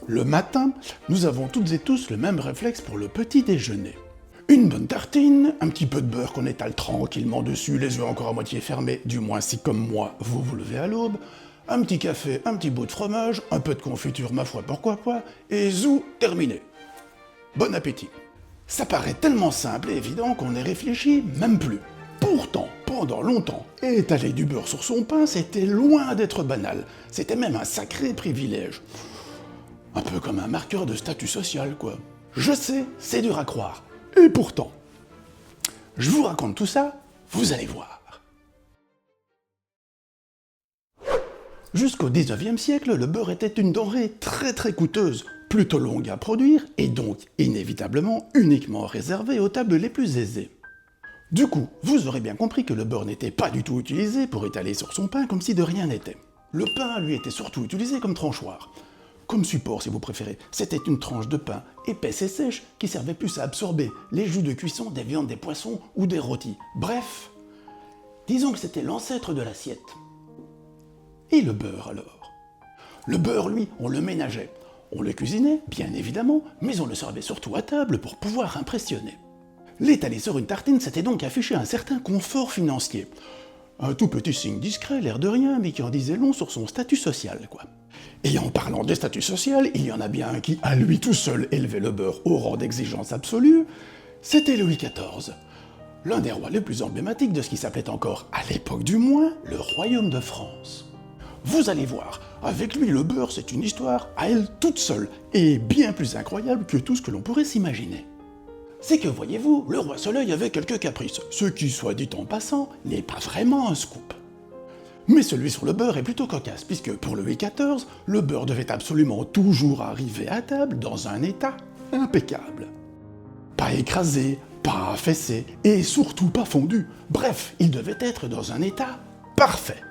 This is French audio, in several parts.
Le matin, nous avons toutes et tous le même réflexe pour le petit déjeuner. Une bonne tartine, un petit peu de beurre qu'on étale tranquillement dessus, les yeux encore à moitié fermés, du moins si comme moi, vous vous levez à l'aube, un petit café, un petit bout de fromage, un peu de confiture, ma foi, pourquoi pas, et zou, terminé. Bon appétit. Ça paraît tellement simple et évident qu'on n'y réfléchit même plus. Pourtant, pendant longtemps, étaler du beurre sur son pain, c'était loin d'être banal. C'était même un sacré privilège. Un peu comme un marqueur de statut social, quoi. Je sais, c'est dur à croire. Et pourtant, je vous raconte tout ça, vous allez voir. Jusqu'au 19e siècle, le beurre était une denrée très coûteuse, plutôt longue à produire, et donc inévitablement uniquement réservée aux tables les plus aisées. Du coup, vous aurez bien compris que le beurre n'était pas du tout utilisé pour étaler sur son pain comme si de rien n'était. Le pain, lui, était surtout utilisé comme tranchoir. Comme support, si vous préférez, c'était une tranche de pain épaisse et sèche qui servait plus à absorber les jus de cuisson des viandes, des poissons ou des rôtis. Bref, disons que c'était l'ancêtre de l'assiette. Et le beurre alors? Le beurre, lui, on le ménageait. On le cuisinait, bien évidemment, mais on le servait surtout à table pour pouvoir impressionner. L'étaler sur une tartine, c'était donc afficher un certain confort financier. Un tout petit signe discret, l'air de rien, mais qui en disait long sur son statut social, quoi. Et en parlant de statut social, il y en a bien un qui, à lui tout seul, élevait le beurre au rang d'exigence absolue, c'était Louis XIV. L'un des rois les plus emblématiques de ce qui s'appelait encore, à l'époque du moins, le Royaume de France. Vous allez voir, avec lui le beurre c'est une histoire à elle toute seule, et bien plus incroyable que tout ce que l'on pourrait s'imaginer. C'est que, voyez-vous, le roi Soleil avait quelques caprices, ce qui, soit dit en passant, n'est pas vraiment un scoop. Mais celui sur le beurre est plutôt cocasse, puisque pour Louis XIV, le beurre devait absolument toujours arriver à table dans un état impeccable. Pas écrasé, pas affaissé, et surtout pas fondu. Bref, il devait être dans un état parfait.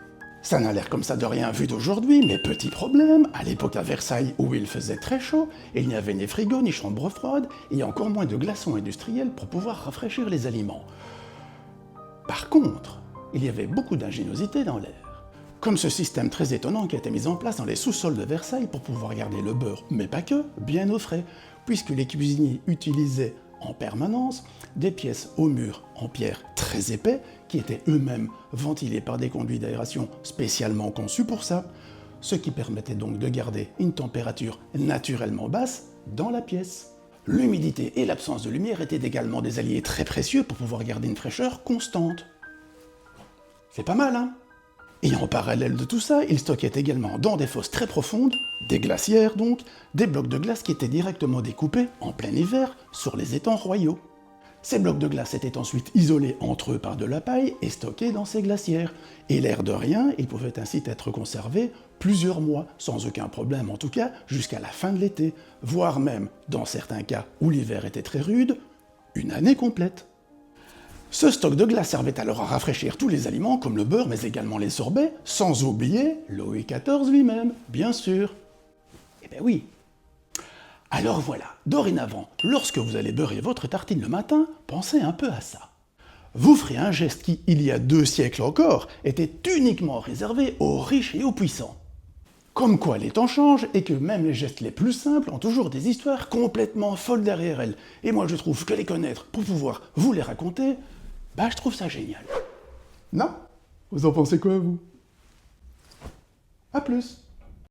Ça n'a l'air comme ça de rien vu d'aujourd'hui, mais petit problème, à l'époque à Versailles où il faisait très chaud, il n'y avait ni frigo ni chambre froide, et encore moins de glaçons industriels pour pouvoir rafraîchir les aliments. Par contre, il y avait beaucoup d'ingéniosité dans l'air. Comme ce système très étonnant qui a été mis en place dans les sous-sols de Versailles pour pouvoir garder le beurre, mais pas que, bien au frais, puisque les cuisiniers utilisaient en permanence des pièces au mur en pierre très épais qui étaient eux-mêmes ventilés par des conduits d'aération spécialement conçus pour ça, ce qui permettait donc de garder une température naturellement basse dans la pièce. L'humidité et l'absence de lumière étaient également des alliés très précieux pour pouvoir garder une fraîcheur constante. C'est pas mal, hein? Et en parallèle de tout ça, il stockait également dans des fosses très profondes, des glacières donc, des blocs de glace qui étaient directement découpés, en plein hiver, sur les étangs royaux. Ces blocs de glace étaient ensuite isolés entre eux par de la paille et stockés dans ces glacières. Et l'air de rien, ils pouvaient ainsi être conservés plusieurs mois, sans aucun problème en tout cas, jusqu'à la fin de l'été, voire même, dans certains cas où l'hiver était très rude, une année complète. Ce stock de glace servait alors à rafraîchir tous les aliments, comme le beurre, mais également les sorbets, sans oublier Louis XIV lui-même, bien sûr. Eh ben oui. Alors voilà, dorénavant, lorsque vous allez beurrer votre tartine le matin, pensez un peu à ça. Vous ferez un geste qui, il y a 2 siècles encore, était uniquement réservé aux riches et aux puissants. Comme quoi les temps changent et que même les gestes les plus simples ont toujours des histoires complètement folles derrière elles. Et moi je trouve que les connaître pour pouvoir vous les raconter, je trouve ça génial. Non? Vous en pensez quoi, vous? À plus!